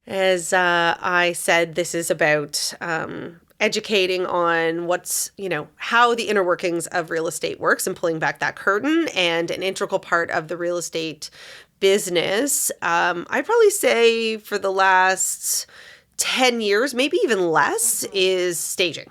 As I said, this is about educating on how the inner workings of real estate works and pulling back that curtain. And an integral part of the real estate business, I'd probably say for the last 10 years, maybe even less, is staging.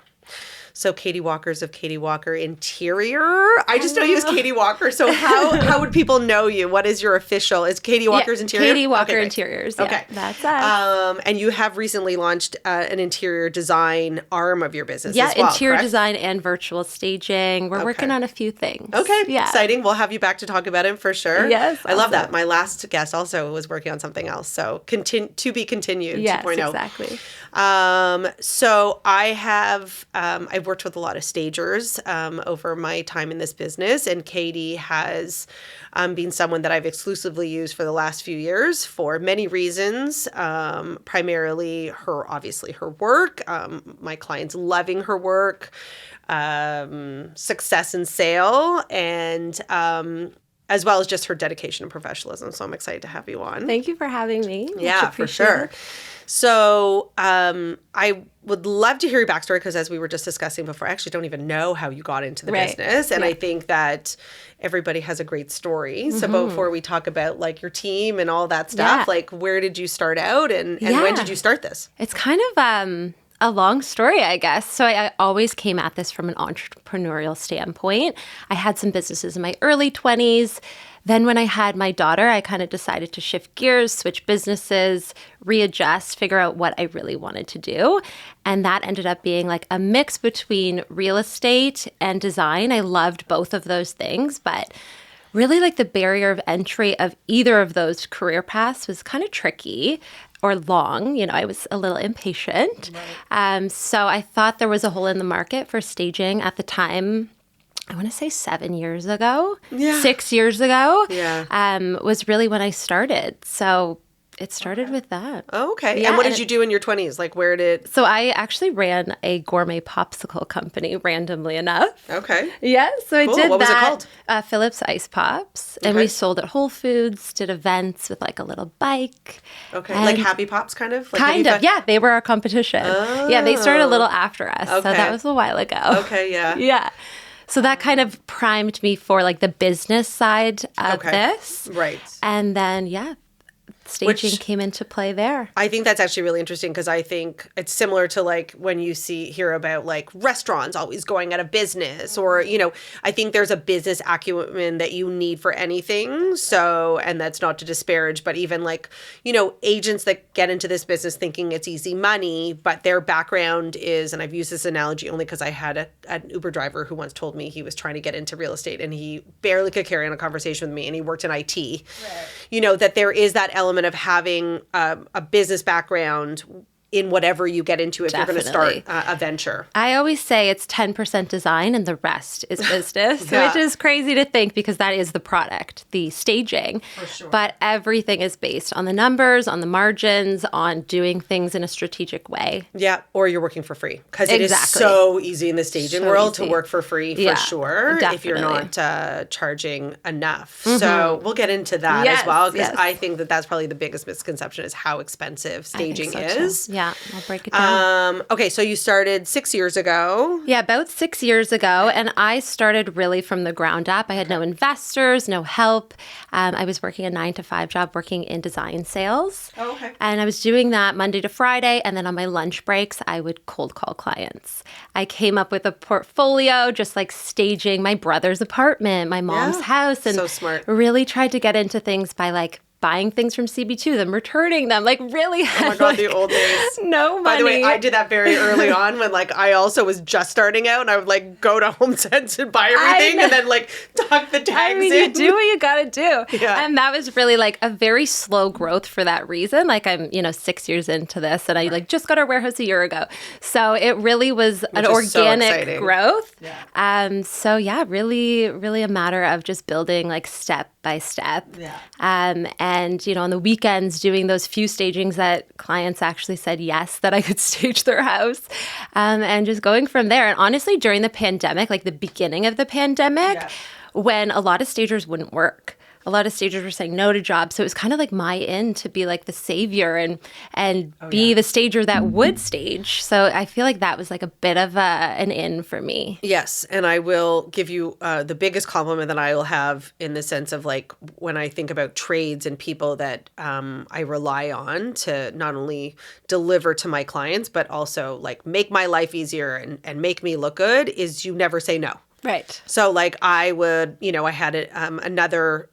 So Katie Walker's of Katie Walker Interior. I just know you as Katie Walker. So how would people know you? What is your official? Is Katie Walker's Interior? Katie Walker Interiors. Yeah, okay. That's us. And you have recently launched an interior design arm of your business as well, interior correct? Design and virtual staging. We're working on a few things. Okay, exciting. We'll have you back to talk about it for sure. Yes. I love that. My last guest also was working on something else. So to be continued 2.0. Yes, exactly. So I have, I've worked with a lot of stagers over my time in this business, and Katie has been someone that I've exclusively used for the last few years for many reasons, primarily obviously her work, my clients loving her work, success in sale, and as well as just her dedication and professionalism. So I'm excited to have you on. Thank you for having me. Yeah, for sure. So I would love to hear your backstory because as we were just discussing before, I actually don't even know how you got into the business. And I think that everybody has a great story. So before we talk about like your team and all that stuff, like where did you start out and when did you start this? It's kind of a long story, I guess. So I always came at this from an entrepreneurial standpoint. I had some businesses in my early 20s. Then when I had my daughter, I kind of decided to shift gears, switch businesses, readjust, figure out what I really wanted to do. And that ended up being like a mix between real estate and design. I loved both of those things, but really like the barrier of entry of either of those career paths was kind of tricky or long. I was a little impatient. Right. So I thought there was a hole in the market for staging at the time. I want to say 7 years ago, 6 years ago, was really when I started. So it started with that. Oh, okay. Yeah, and what did you do in your 20s? Like where did... So I actually ran a gourmet popsicle company, randomly enough. Okay. Yeah, so I did that. What was it called? Phillips Ice Pops. And we sold at Whole Foods, did events with like a little bike. Okay. Like Happy Pops kind of? Like kind of, yeah. They were our competition. Oh. Yeah, they started a little after us. Okay. So that was a while ago. Okay, yeah. Yeah. So that kind of primed me for like the business side of this. Right. And then, staging came into play there. I think that's actually really interesting because I think it's similar to like when you hear about like restaurants always going out of business or, I think there's a business acumen that you need for anything. So, and that's not to disparage, but even like, agents that get into this business thinking it's easy money, but their background is, and I've used this analogy only because I had an Uber driver who once told me he was trying to get into real estate and he barely could carry on a conversation with me and he worked in IT. Right. That there is that element of having a business background in whatever you get into if you're going to start a venture. I always say it's 10% design and the rest is business, which is crazy to think because that is the product, the staging. For sure. But everything is based on the numbers, on the margins, on doing things in a strategic way. Yeah, or you're working for free because it is so easy in the staging world to work for free for sure if you're not charging enough. Mm-hmm. So we'll get into that as well because I think that that's probably the biggest misconception is how expensive staging is. Too. Yeah, I'll break it down. Okay, so you started 6 years ago. Yeah, about 6 years ago. And I started really from the ground up. I had no investors, no help. I was working a 9-to-5 job working in design sales. Oh, okay. And I was doing that Monday to Friday. And then on my lunch breaks, I would cold call clients. I came up with a portfolio, just like staging my brother's apartment, my mom's house. And so smart. Really tried to get into things by like buying things from CB2, then returning them, like really had, oh my God, the old days. No money. By the way, I did that very early on when like I also was just starting out and I would like go to HomeSense and buy everything and then like tuck the tags in. You do what you gotta do. Yeah. And that was really like a very slow growth for that reason. Like I'm, 6 years into this and I like just got our warehouse a year ago. So it really was an organic growth. Yeah. So yeah, really, really a matter of just building like step by step. Yeah. And, on the weekends, doing those few stagings that clients actually said yes, that I could stage their house, and just going from there. And honestly, during the pandemic, like the beginning of the pandemic, when a lot of stagers wouldn't work, a lot of stagers were saying no to jobs. So it was kind of like my in to be like the savior and be the stager that would stage. So I feel like that was like a bit of an in for me. Yes, and I will give you the biggest compliment that I will have in the sense of like when I think about trades and people that I rely on to not only deliver to my clients, but also like make my life easier and make me look good is you never say no. Right. So like I would, I had another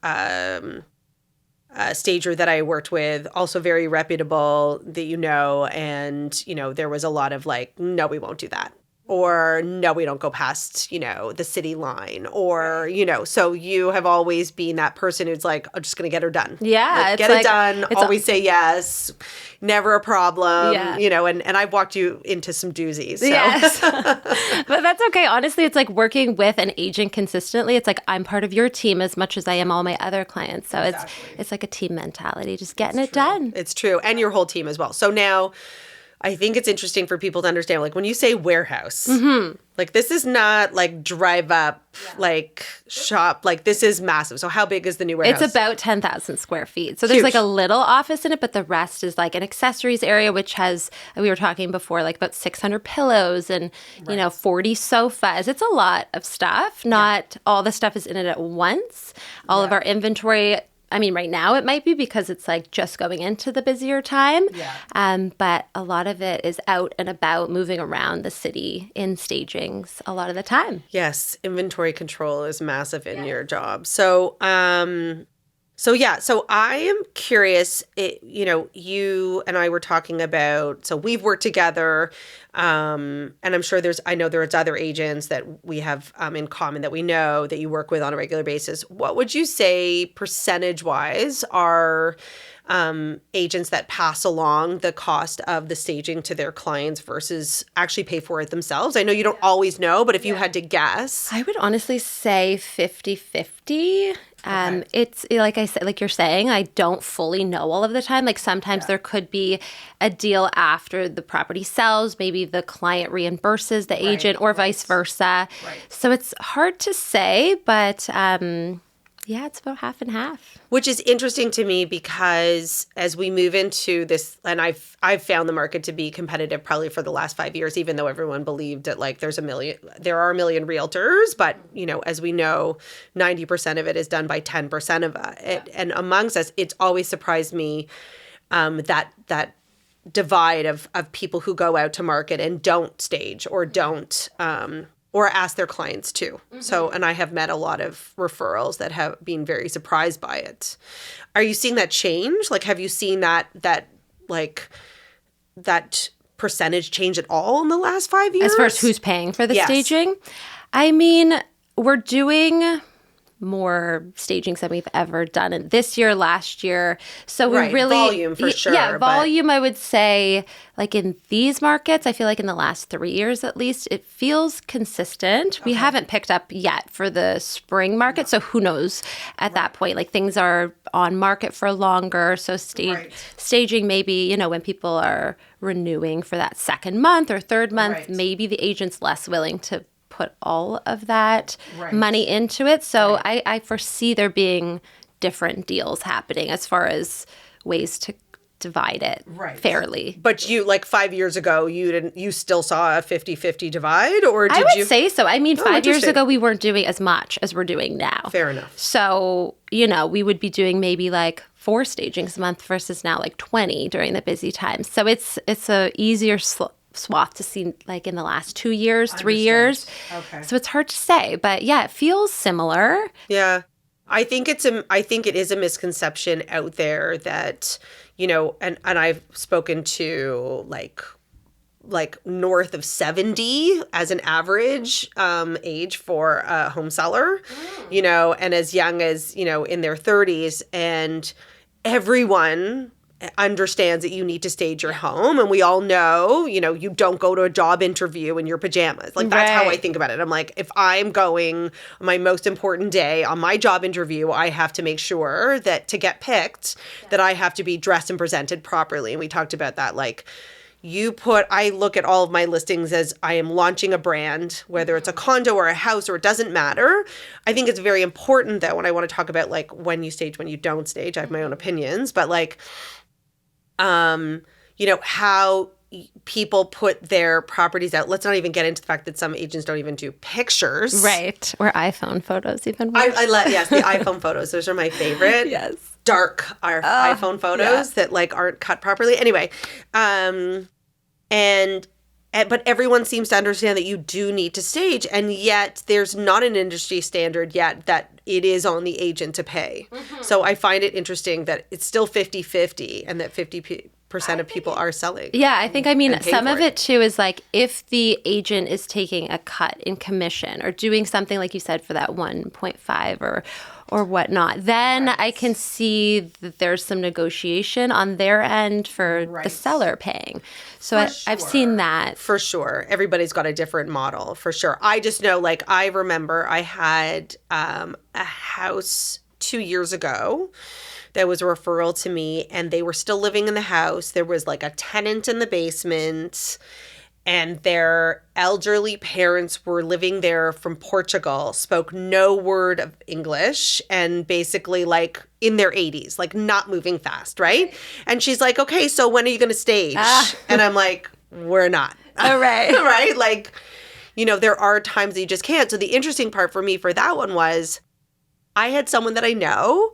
stager that I worked with, also very reputable that and, there was a lot of like, no, we won't do that. Or no, we don't go past, the city line or, so you have always been that person who's like, I'm just going to get her done. Yeah. Like, get it done. Always say yes. Never a problem, and I've walked you into some doozies. So. Yes. But that's okay. Honestly, it's like working with an agent consistently. It's like I'm part of your team as much as I am all my other clients. So it's like a team mentality, just getting it done. It's true. And your whole team as well. So now I think it's interesting for people to understand, like when you say warehouse, like this is not like drive up, like shop, like this is massive. So how big is the new warehouse? It's about 10,000 square feet. So there's like a little office in it, but the rest is like an accessories area, which has, we were talking before, like about 600 pillows and, 40 sofas. It's a lot of stuff. Not all the stuff is in it at once. All of our inventory, I mean, right now it might be because it's like just going into the busier time. Yeah. But a lot of it is out and about, moving around the city in stagings a lot of the time. Yes. Inventory control is massive in your job. So, so I am curious, you and I were talking about, so we've worked together, and I'm sure I know there's other agents that we have in common that we know that you work with on a regular basis. What would you say percentage-wise are agents that pass along the cost of the staging to their clients versus actually pay for it themselves? I know you don't always know, but if you had to guess. I would honestly say 50-50. It's like I said, like you're saying, I don't fully know all of the time. Like sometimes there could be a deal after the property sells, maybe the client reimburses the agent or vice versa. Right. So it's hard to say, but it's about half and half. Which is interesting to me because as we move into this, and I've found the market to be competitive probably for the last 5 years, even though everyone believed that like there are a million realtors, but as we know, 90% of it is done by 10% of it. And amongst us, it's always surprised me that divide of people who go out to market and don't stage or don't or ask their clients to. So, and I have met a lot of referrals that have been very surprised by it. Are you seeing that change? Like, have you seen that percentage change at all in the last 5 years? As far as who's paying for the staging? I mean, we're doing more stagings than we've ever done in this year, last year. So we really volume for sure. Yeah, volume. I would say like in these markets, I feel like in the last 3 years at least, it feels consistent. We haven't picked up yet for the spring market, so who knows at that point? Like things are on market for longer, so staging maybe when people are renewing for that second month or third month, maybe the agent's less willing to put all of that money into it. So I foresee there being different deals happening as far as ways to divide it fairly. But you, like 5 years ago, you still saw a 50-50 divide, or did you? I would say so. I mean, 5 years ago, we weren't doing as much as we're doing now. Fair enough. So, we would be doing maybe like 4 stagings a month versus now like 20 during the busy times. So it's a easier swath to see like in the last 2 years, 3 years. Okay. So it's hard to say, but yeah, it feels similar. Yeah. I think it is a misconception out there that, and I've spoken to like north of 70 as an average age for a home seller, and as young as, in their 30s, and everyone understands that you need to stage your home. And we all know, you don't go to a job interview in your pajamas. Like, that's how I think about it. I'm like, if I'm going on my most important day on my job interview, I have to make sure that to get picked, that I have to be dressed and presented properly. And we talked about that, like, I look at all of my listings as I am launching a brand, whether it's a condo or a house, or it doesn't matter. I think it's very important, though, when I want to talk about like when you stage, when you don't stage. I have my own opinions, but like, how people put their properties out. Let's not even get into the fact that some agents don't even do pictures. Right. Or iPhone photos even worse. Yes, the iPhone photos. Those are my favorite. Yes. Dark iPhone photos that like aren't cut properly. Anyway, but everyone seems to understand that you do need to stage, and yet there's not an industry standard yet that it is on the agent to pay. So I find it interesting that it's still 50-50 and that 50% of people are selling. Yeah, I think, some of it too is like if the agent is taking a cut in commission or doing something like you said for that 1.5 or whatnot, then I can see that there's some negotiation on their end for the seller paying. So I've seen that. For sure. Everybody's got a different model, for sure. I just know, like, I remember I had a house 2 years ago that was a referral to me, and they were still living in the house. There was like a tenant in the basement, and their elderly parents were living there from Portugal, spoke no word of English, and basically like in their 80s, like not moving fast, right? And she's like, okay, so when are you going to stage? And I'm like, we're not. All right. Right? Like, there are times that you just can't. So the interesting part for me for that one was I had someone that I know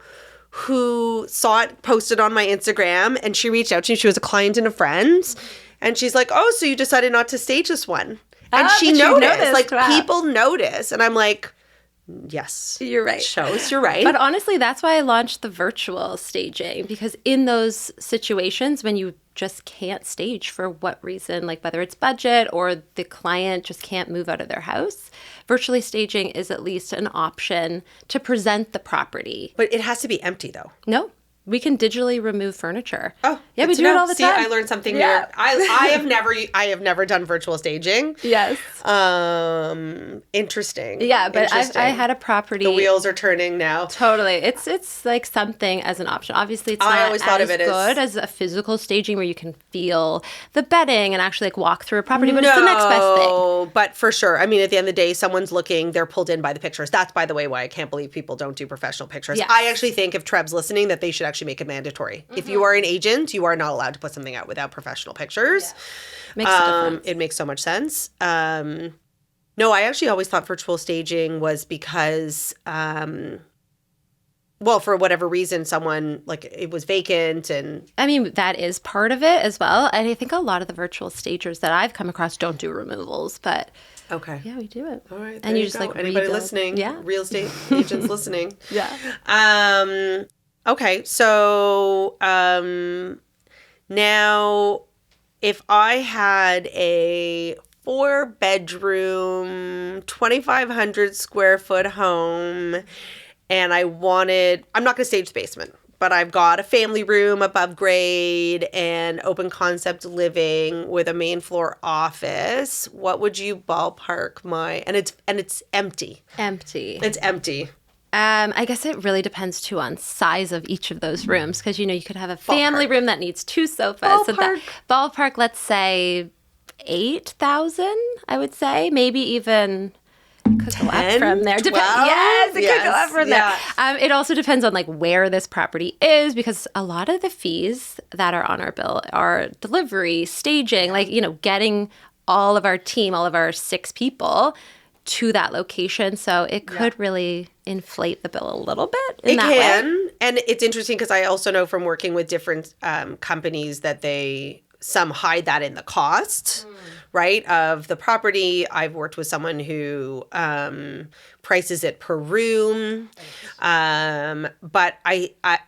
who saw it posted on my Instagram, and she reached out to me. She was a client and a friend. And she's like, oh, so you decided not to stage this one. And she noticed. Like, people notice. And I'm like, yes. You're right. Shows you're right. But honestly, that's why I launched the virtual staging, because in those situations when you just can't stage for what reason, like whether it's budget or the client just can't move out of their house, virtually staging is at least an option to present the property. But it has to be empty, though. No. We can digitally remove furniture. Oh, yeah, we do it all the time. I learned something new. I have never done virtual staging. Yes. Interesting. Yeah, but I had a property. The wheels are turning now. Totally. It's like something as an option. Obviously, it's not as good as a physical staging where you can feel the bedding and actually like walk through a property, but it's the next best thing. No, but for sure. I mean, at the end of the day, someone's looking, they're pulled in by the pictures. That's, by the way, why I can't believe people don't do professional pictures. Yes. I actually think if Treb's listening that they should actually make it mandatory. If you are an agent, you are not allowed to put something out without professional pictures. Yeah. Makes a difference. It makes so much sense. No, I actually always thought virtual staging was because, for whatever reason, someone, like, it was vacant and... I mean, that is part of it as well. And I think a lot of the virtual stagers that I've come across don't do removals, but... Okay. Yeah, we do it. All right. And you just, like, anybody rebuild. listening? Yeah. Real estate agents listening. Yeah. Okay, so now if I had a 4-bedroom, 2,500 square foot home, and I'm not going to stage the basement, but I've got a family room above grade and open concept living with a main floor office, what would you ballpark and it's empty. Empty. It's empty. I guess it really depends too on size of each of those rooms, because you could have a family room that needs 2 sofas. Ballpark. So that ballpark, let's say 8,000. I would say maybe even could go up from there. 12? Yes, it could go up from Yeah. there. It also depends on like where this property is, because a lot of the fees that are on our bill are delivery, staging, like getting all of our team, all of our 6 people to that location. So it could really inflate the bill a little bit in that way. And it's interesting because I also know from working with different companies that some hide that in the cost, right, of the property. I've worked with someone who prices it per room. But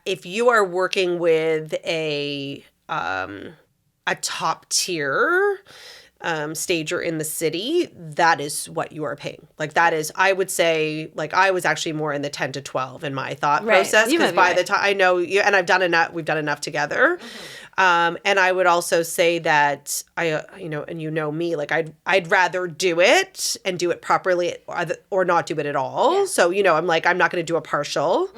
if you are working with a top tier stager in the city, that is what you are paying. Like that is, I would say, like I was actually more in the 10 to 12 in my thought process, because by the time I know you, and we've done enough together. And I would also say that and me, like I'd rather do it and do it properly or not do it at all. Yeah. So, I'm like, I'm not going to do a partial.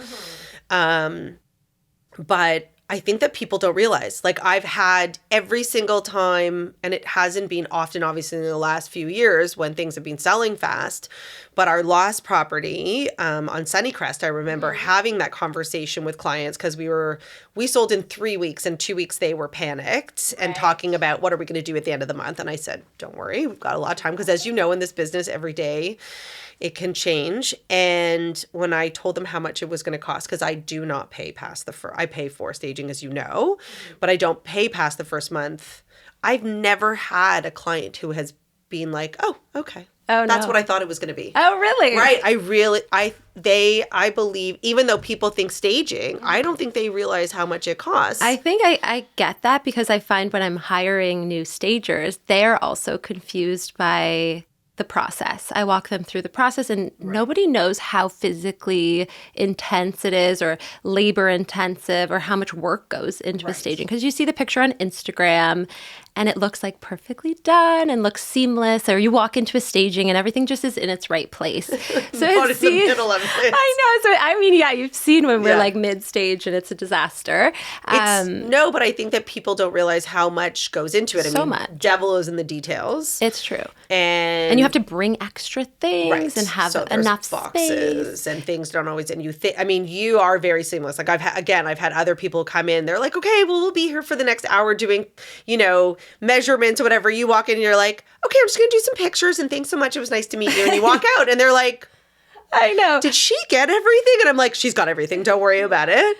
But I think that people don't realize. Like, I've had every single time, and it hasn't been often, obviously, in the last few years when things have been selling fast, but our last property on Sunnycrest, I remember having that conversation with clients because we sold in 3 weeks, and 2 weeks they were panicked and talking about what are we going to do at the end of the month. And I said, don't worry, we've got a lot of time because, as you know, in this business, every day it can change. And when I told them how much it was going to cost, because I do not pay past I pay for staging, as you know, but I don't pay past the first month. I've never had a client who has been like, oh, okay. Oh, That's no. what I thought it was going to be. Oh, really? Right. I believe, even though people think staging, I don't think they realize how much it costs. I think I get that because I find when I'm hiring new stagers, they're also confused by the process. I walk them through the process, and nobody knows how physically intense it is or labor intensive or how much work goes into a staging. Because you see the picture on Instagram and it looks like perfectly done and looks seamless, or you walk into a staging and everything just is in its right place. So Not in the middle of it. I know. So I mean, yeah, you've seen when we're like mid-stage and it's a disaster. No, but I think that people don't realize how much goes into it. So much. Devil is in the details. It's true. And you have to bring extra things and have enough boxes space. and things don't always. And you are very seamless. Like I've had other people come in. They're like, okay, well, we'll be here for the next hour doing, measurements or whatever. You walk in and you're like, okay, I'm just going to do some pictures and thanks so much. It was nice to meet you. And you walk out and they're like, I know. did she get everything? And I'm like, she's got everything. Don't worry about it.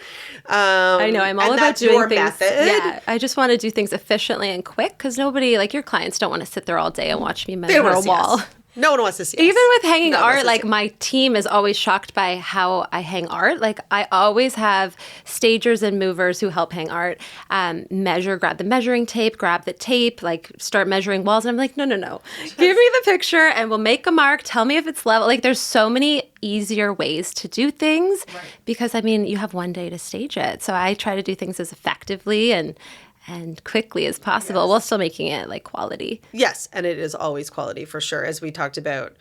I know. I'm all about doing things. Method. Yeah, I just want to do things efficiently and quick because nobody, like your clients, don't want to sit there all day and watch me measure a wall. No one wants to see us. Even with hanging art, like my team is always shocked by how I hang art. Like I always have stagers and movers who help hang art, grab the measuring tape, grab the tape, like start measuring walls. And I'm like, no. Give me the picture and we'll make a mark. Tell me if it's level. Like there's so many easier ways to do things because, I mean, you have one day to stage it. So I try to do things as effectively and quickly as possible while still making it like quality. Yes, and it is always quality for sure. As we talked about,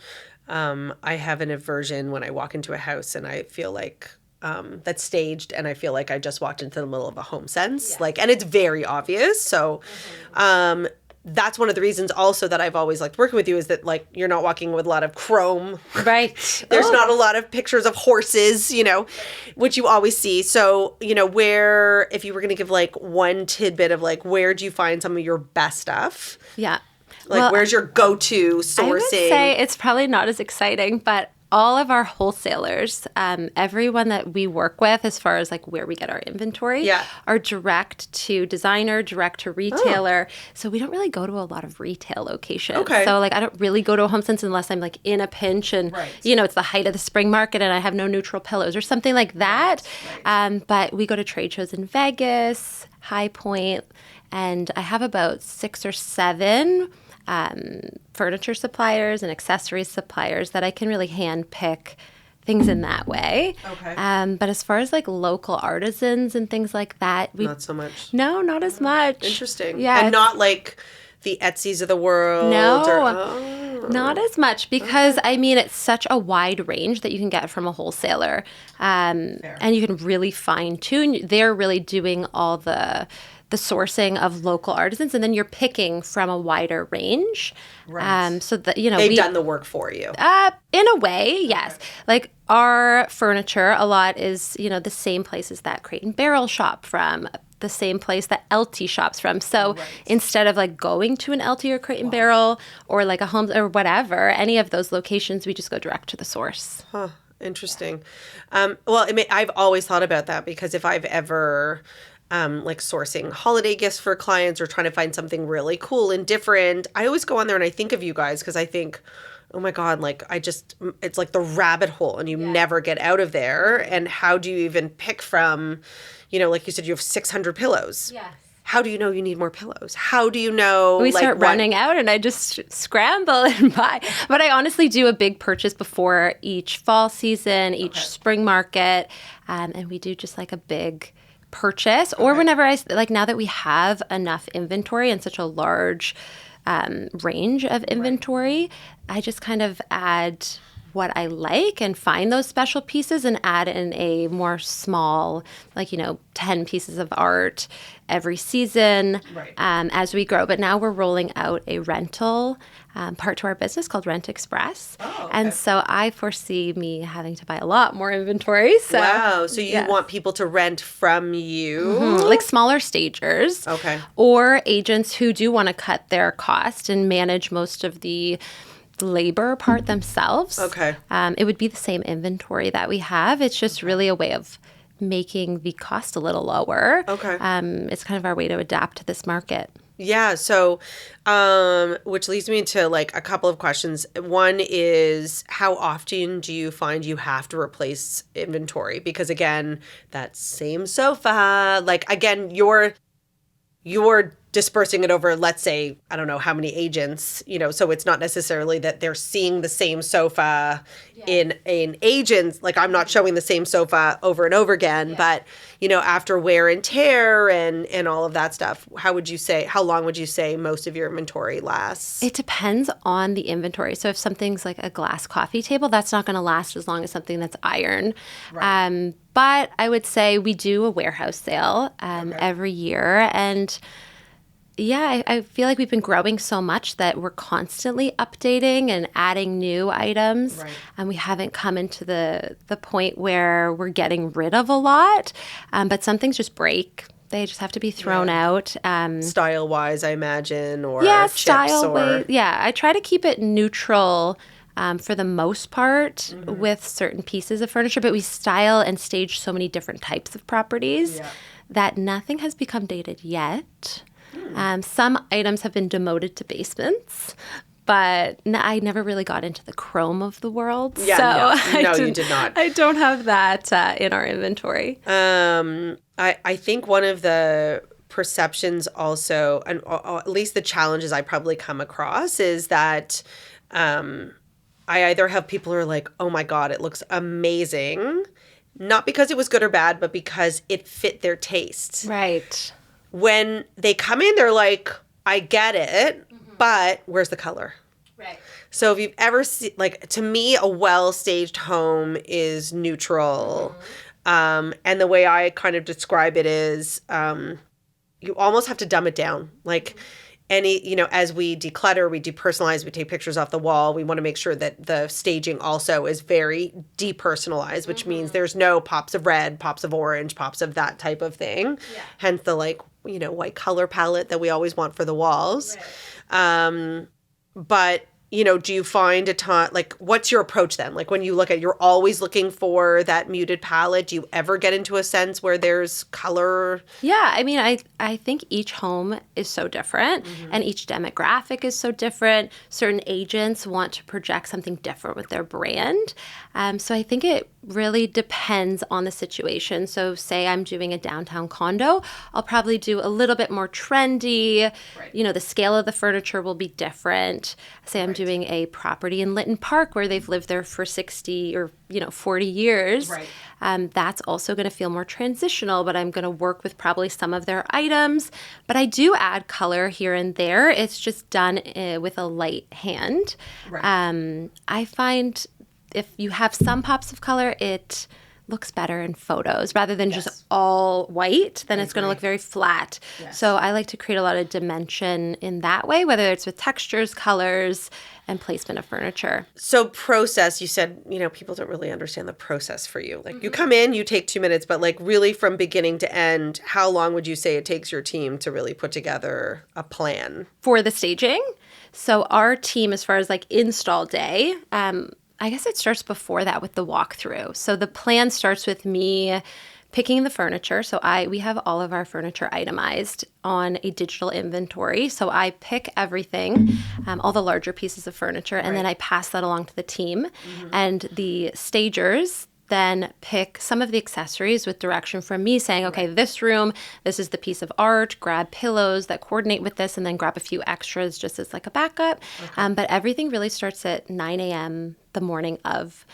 I have an aversion when I walk into a house and I feel like that's staged and I feel like I just walked into the middle of a home sense. And it's very obvious. So that's one of the reasons also that I've always liked working with you is that like you're not walking with a lot of chrome. Right. There's not a lot of pictures of horses, which you always see. So, where, if you were going to give like one tidbit of like, where do you find some of your best stuff? Yeah. Like, where's your go-to sourcing? I would say it's probably not as exciting, but all of our wholesalers, everyone that we work with as far as like where we get our inventory are direct to designer, direct to retailer. So we don't really go to a lot of retail locations. Okay. So like I don't really go to a home sense unless I'm like in a pinch and, it's the height of the spring market and I have no neutral pillows or something like that. Right. But we go to trade shows in Vegas, High Point, and I have about 6 or 7 furniture suppliers and accessories suppliers that I can really hand pick things in that way. Okay. But as far as like local artisans and things like that, not so much. No, not as much. Interesting. Yeah. And not like the Etsy's of the world. No, not as much because I mean it's such a wide range that you can get from a wholesaler, and you can really fine tune. They're really doing all the sourcing of local artisans, and then you're picking from a wider range. Right. So that they've done the work for you. In a way, yes. Like our furniture, a lot is the same places that Crate and Barrel shop from, the same place that LT shops from. So instead of like going to an LT or Crate and Barrel or like a Home or whatever, any of those locations, we just go direct to the source. Huh. Interesting. I've always thought about that because if I've ever like sourcing holiday gifts for clients or trying to find something really cool and different, I always go on there and I think of you guys because I think, oh my God, like it's like the rabbit hole and you never get out of there. And how do you even pick from, like you said, you have 600 pillows. Yes. How do you know you need more pillows? How do you know? We start running out and I just scramble and buy. But I honestly do a big purchase before each fall season, each spring market. And we do just like a big purchase or whenever now that we have enough inventory and such a large range of inventory, I just kind of add what I like and find those special pieces and add in a more small, like, 10 pieces of art every season as we grow. But now we're rolling out a rental part to our business called Rent Express. Oh, okay. And so I foresee me having to buy a lot more inventory. So, wow. So you want people to rent from you? Like smaller stagers. Okay. Or agents who do want to cut their cost and manage most of the labor part themselves. Okay. It would be the same inventory that we have. It's just really a way of making the cost a little lower. Okay. It's kind of our way to adapt to this market. Yeah. So, which leads me to like a couple of questions. One is, how often do you find you have to replace inventory? Because again, that same sofa, like again, you're dispersing it over, let's say, I don't know how many agents, so it's not necessarily that they're seeing the same sofa in an agent. Like I'm not showing the same sofa over and over again, but, after wear and tear and all of that stuff, how long would you say most of your inventory lasts? It depends on the inventory. So if something's like a glass coffee table, that's not going to last as long as something that's iron. Right. But I would say we do a warehouse sale every year. And yeah, I feel like we've been growing so much that we're constantly updating and adding new items. Right. And we haven't come into the point where we're getting rid of a lot. But some things just break. They just have to be thrown out. Style-wise, I imagine, or chips style-wise. Yeah, I try to keep it neutral for the most part with certain pieces of furniture. But we style and stage so many different types of properties that nothing has become dated yet. Some items have been demoted to basements, but I never really got into the chrome of the world. Yeah, so you did not. I don't have that in our inventory. I think one of the perceptions also, and at least the challenges I probably come across, is that I either have people who are like, oh my God, it looks amazing. Not because it was good or bad, but because it fit their taste. Right. When they come in, they're like, I get it, but where's the color? Right. So if you've ever seen, like, to me, a well-staged home is neutral. And the way I kind of describe it is you almost have to dumb it down. Like as we declutter, we depersonalize, we take pictures off the wall, we want to make sure that the staging also is very depersonalized, which means there's no pops of red, pops of orange, pops of that type of thing. Yeah. Hence the white color palette that we always want for the walls. Right. But do you find a ton, like, what's your approach then? Like, when you look at, you're always looking for that muted palette. Do you ever get into a sense where there's color? Yeah, I mean, I think each home is so different and each demographic is so different. Certain agents want to project something different with their brand. So I think it really depends on the situation. So say I'm doing a downtown condo, I'll probably do a little bit more trendy. Right. The scale of the furniture will be different. Say I'm doing a property in Lytton Park where they've lived there for 60 or 40 years. Right. That's also going to feel more transitional, but I'm going to work with probably some of their items. But I do add color here and there. It's just done with a light hand. Right. I find if you have some pops of color, it looks better in photos rather than just all white. Then it's going to look very flat. Yes. So I like to create a lot of dimension in that way, whether it's with textures, colors, and placement of furniture. So process, you said, people don't really understand the process for you. Like you come in, you take 2 minutes, but like really from beginning to end, how long would you say it takes your team to really put together a plan? For the staging? So our team, as far as like install day, I guess it starts before that with the walkthrough. So the plan starts with me picking the furniture. So we have all of our furniture itemized on a digital inventory. So I pick everything, all the larger pieces of furniture, and then I pass that along to the team. And the stagers then pick some of the accessories with direction from me saying, okay, this room, this is the piece of art, grab pillows that coordinate with this, and then grab a few extras just as like a backup. Okay. But everything really starts at 9 a.m. the morning of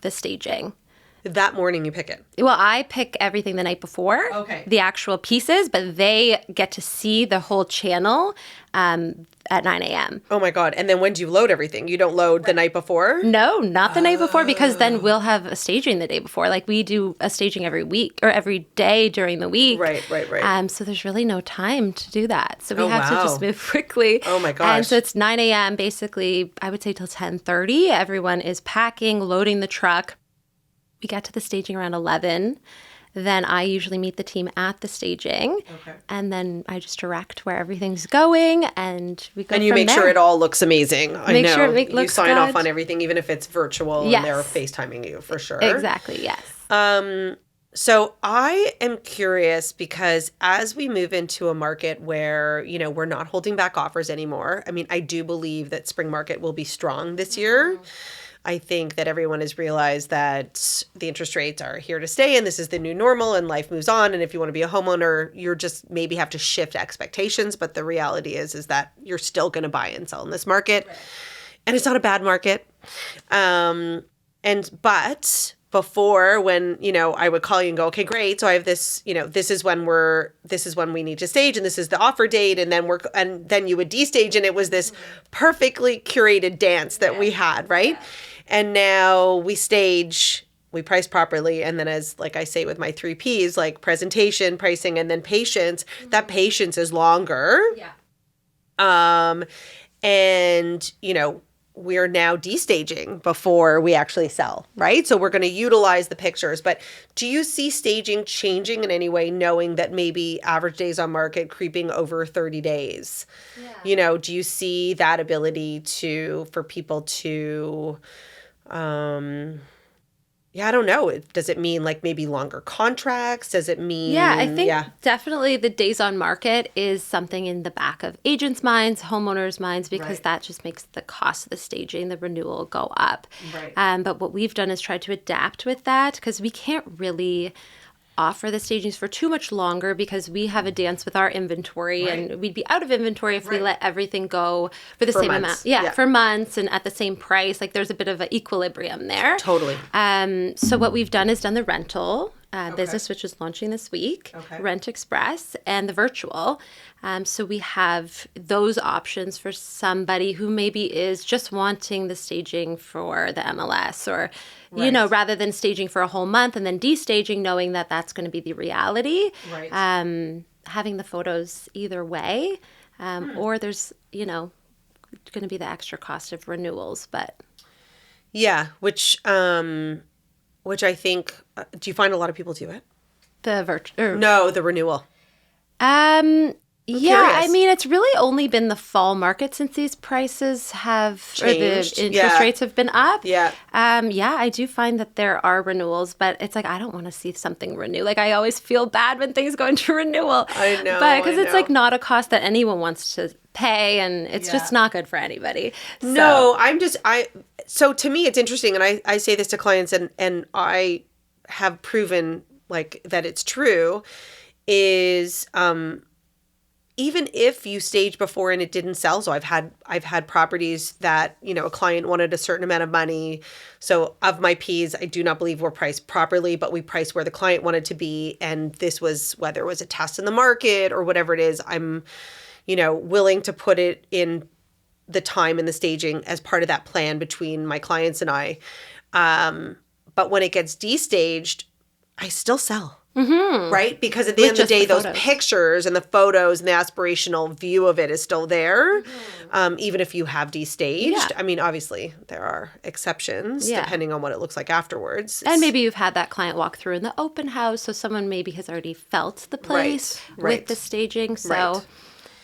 the staging. That morning you pick it? Well, I pick everything the night before, the actual pieces, but they get to see the whole channel at 9 a.m. Oh my God. And then when do you load everything? You don't load the night before? No, not the night before, because then we'll have a staging the day before. Like we do a staging every week or every day during the week. Right. So there's really no time to do that. So we Oh, have to wow. just move quickly. Oh my gosh. And so it's 9 a.m. basically, I would say till 10:30. Everyone is packing, loading the truck. We get to the staging around 11. Then I usually meet the team at the staging. Okay. And then I just direct where everything's going, and we go And you from make there. sure it all looks amazing. I Make know. sure it you looks sign off good. on everything, even if it's virtual Yes. and they're FaceTiming you for sure. Exactly, yes. So I am curious because as we move into a market where, we're not holding back offers anymore. I mean, I do believe that spring market will be strong this year. I think that everyone has realized that the interest rates are here to stay and this is the new normal and life moves on. And if you want to be a homeowner, you're just maybe have to shift expectations. But the reality is that you're still going to buy and sell in this market. Right. And it's not a bad market. But before, when, I would call you and go, okay, great. So I have this, this is when we need to stage and this is the offer date. And then you would destage and it was this perfectly curated dance that we had. Right. Yeah. And now we stage, we price properly. And then as, like I say with my 3 Ps, like presentation, pricing, and then patience, that patience is longer. Yeah. And, we're now destaging before we actually sell, right? So we're going to utilize the pictures. But do you see staging changing in any way, knowing that maybe average days on market creeping over 30 days? Yeah. Do you see that ability for people to, I don't know. Does it mean like maybe longer contracts? Does it mean... Yeah, I think definitely the days on market is something in the back of agents' minds, homeowners' minds, because that just makes the cost of the staging, the renewal go up. Right. But what we've done is try to adapt with that, because we can't really offer the stagings for too much longer because we have a dance with our inventory and we'd be out of inventory if we let everything go for the same amount. Yeah, for months and at the same price. Like there's a bit of an equilibrium there. Totally. So what we've done is done the rental business, which is launching this week, Rent Express, and the virtual. So we have those options for somebody who maybe is just wanting the staging for the MLS or, rather than staging for a whole month and then destaging, knowing that that's going to be the reality. Right. Having the photos either way, or there's, going to be the extra cost of renewals, but. Yeah, which I think, do you find a lot of people do it? No, the renewal. Yeah, I mean, it's really only been the fall market since these prices have changed. Or the interest rates have been up. Yeah. I do find that there are renewals, but it's like I don't want to see something renew. Like I always feel bad when things go into renewal. I know. But because it's like not a cost that anyone wants to pay, and it's just not good for anybody. So. No, so to me it's interesting, and I say this to clients and I have proven like that it's true, is even if you staged before and it didn't sell. So I've had properties that, a client wanted a certain amount of money. So of my Ps, I do not believe were priced properly, but we priced where the client wanted to be. And this was, whether it was a test in the market or whatever it is, I'm, willing to put it in the time and the staging as part of that plan between my clients and I. But when it gets destaged, I still sell. Mm-hmm. Right? Because at the end of the day, those pictures and the photos and the aspirational view of it is still there, even if you have destaged. Yeah. I mean, obviously, there are exceptions depending on what it looks like afterwards. And maybe you've had that client walk through in the open house, so someone maybe has already felt the place with the staging. So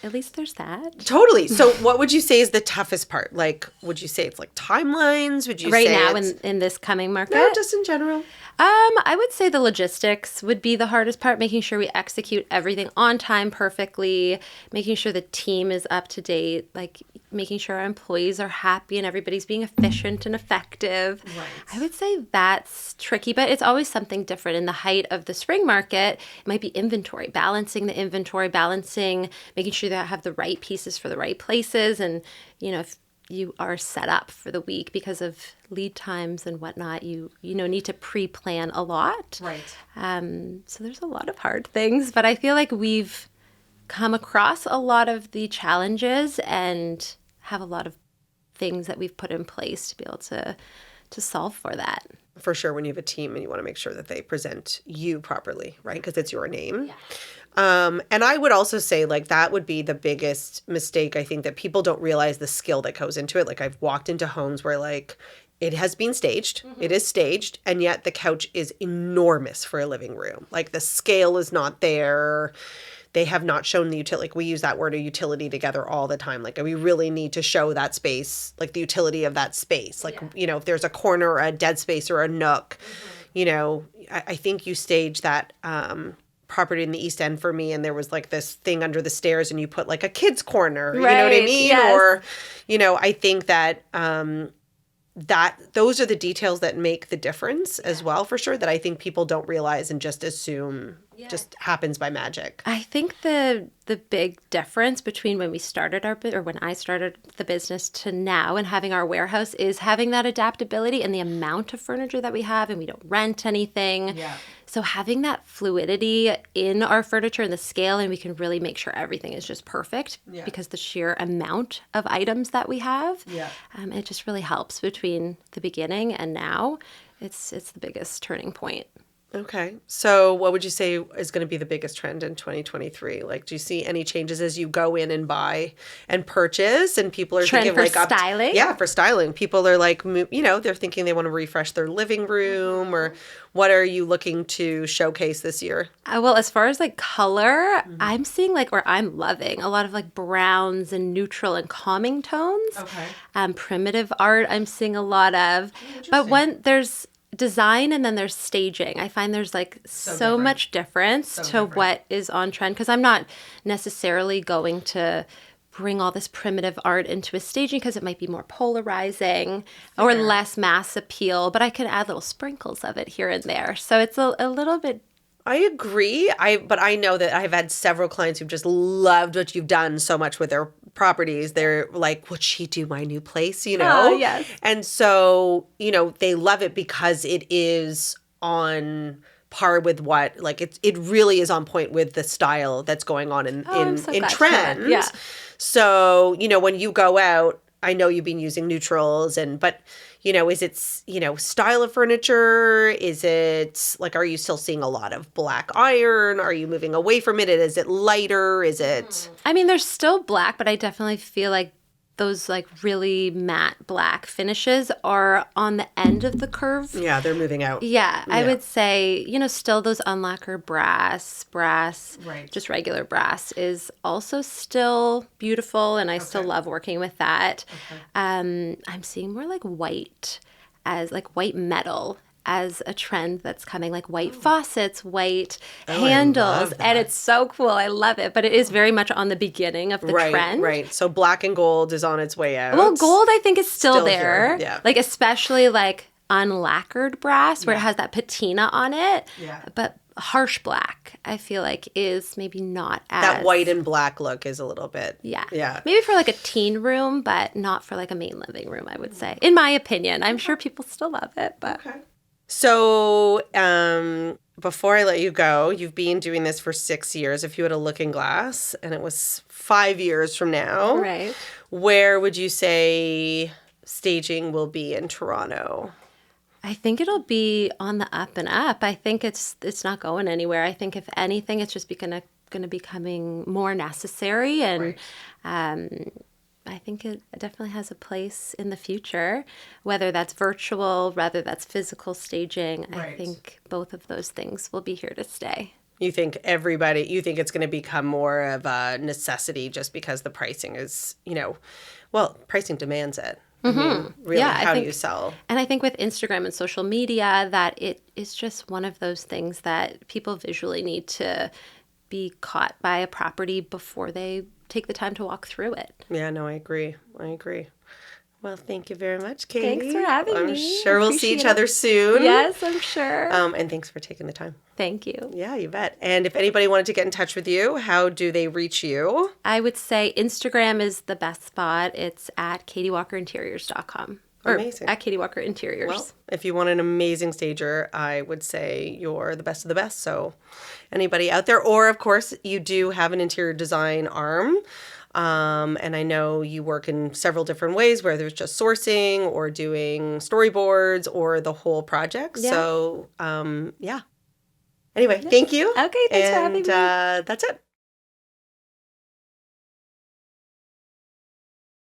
at least there's that. Totally. So what would you say is the toughest part? Like, would you say it's like timelines? Would you say now in this coming market? No, just in general. I would say the logistics would be the hardest part, making sure we execute everything on time perfectly, making sure the team is up to date, like making sure our employees are happy and everybody's being efficient and effective. Right. I would say that's tricky, but it's always something different. In the height of the spring market, it might be inventory, balancing the inventory, making sure that I have the right pieces for the right places. And, if you are set up for the week because of lead times and whatnot, you need to pre-plan a lot. Right. So there's a lot of hard things, but I feel like we've come across a lot of the challenges and have a lot of things that we've put in place to be able to solve for that. For sure, when you have a team and you want to make sure that they present you properly, right? Because it's your name. Yeah. And I would also say, like, that would be the biggest mistake. I think that people don't realize the skill that goes into it. Like, I've walked into homes where, like, it has been staged. Mm-hmm. It is staged. And yet the couch is enormous for a living room. Like, the scale is not there. They have not shown the utility. Like, we use that word of utility together all the time. Like, we really need to show that space, like the utility of that space. Like, you know, if there's a corner or a dead space or a nook, you know, I think you stage that property in the East End for me, and there was like this thing under the stairs and you put like a kid's corner, you know what I mean? Yes. Or, you know, I think that that those are the details that make the difference as well, for sure, that I think people don't realize and just assume just happens by magic. I think the big difference between when we started when I started the business to now and having our warehouse is having that adaptability and the amount of furniture that we have, and we don't rent anything. Yeah. So having that fluidity in our furniture and the scale, and we can really make sure everything is just perfect because the sheer amount of items that we have, it just really helps between the beginning and now. It's the biggest turning point. Okay. So what would you say is going to be the biggest trend in 2023? Like, do you see any changes as you go in and buy and purchase, and people are trend thinking for like styling? For styling. People are like, you know, they're thinking they want to refresh their living room, or what are you looking to showcase this year? Well, as far as like color, I'm seeing I'm loving a lot of like browns and neutral and calming tones. Okay. Primitive art I'm seeing a lot of. But when there's design and then there's staging, I find there's like so much difference to what is on trend, because I'm not necessarily going to bring all this primitive art into a staging because it might be more polarizing or less mass appeal, but I can add little sprinkles of it here and there. So it's a little bit. I agree. But I know that I've had several clients who've just loved what you've done so much with their properties. They're like, would she do my new place? You know? Yes. And so, you know, they love it because it is on par with what, like, it really is on point with the style that's going on in trend. Yeah. So, you know, when you go out, I know you've been using neutrals but you know, is it, you know, style of furniture? Is it like, are you still seeing a lot of black iron? Are you moving away from it? Is it lighter? Is it? I mean, there's still black, but I definitely feel like those like really matte black finishes are on the end of the curve. Yeah, they're moving out. Yeah, I would say, you know, still those unlacquered brass, right. just regular brass is also still beautiful, and I still love working with that. Okay. I'm seeing more like white metal as a trend that's coming, like white faucets, white handles, and it's so cool. I love it, but it is very much on the beginning of the trend. Right. So black and gold is on its way out. Well, gold I think is still there. Here. Yeah. Like especially like unlacquered brass where it has that patina on it. Yeah. But harsh black, I feel like, is maybe not as... That white and black look is a little bit... Yeah. Yeah. Maybe for like a teen room, but not for like a main living room, I would say. In my opinion. I'm sure people still love it, but... Okay. So, before I let you go, you've been doing this for 6 years. If you had a looking glass and it was 5 years from now, right, where would you say staging will be in Toronto? I think it'll be on the up and up. I think it's not going anywhere. I think if anything, it's just going to becoming more necessary, and I think it definitely has a place in the future, whether that's virtual, whether that's physical staging. Right. I think both of those things will be here to stay. You think it's going to become more of a necessity just because the pricing is, you know, well, pricing demands it. Mm-hmm. I mean, really, how do you sell? And I think with Instagram and social media, that it is just one of those things that people visually need to be caught by a property before they take the time to walk through it. Yeah, no, I agree. Well, thank you very much, Katie. Thanks for having me. I'm sure we'll see each other soon. Yes, I'm sure. And thanks for taking the time. Thank you. Yeah, you bet. And if anybody wanted to get in touch with you, how do they reach you? I would say Instagram is the best spot. It's at katiewalkerinteriors.com. or Amazing. at Katie Walker Interiors. Well, if you want an amazing stager, I would say you're the best of the best. So anybody out there, or of course, you do have an interior design arm. And I know you work in several different ways, where there's just sourcing or doing storyboards or the whole project. Yeah. So, yeah. Anyway, thank you. Okay, thanks for having me. And that's it.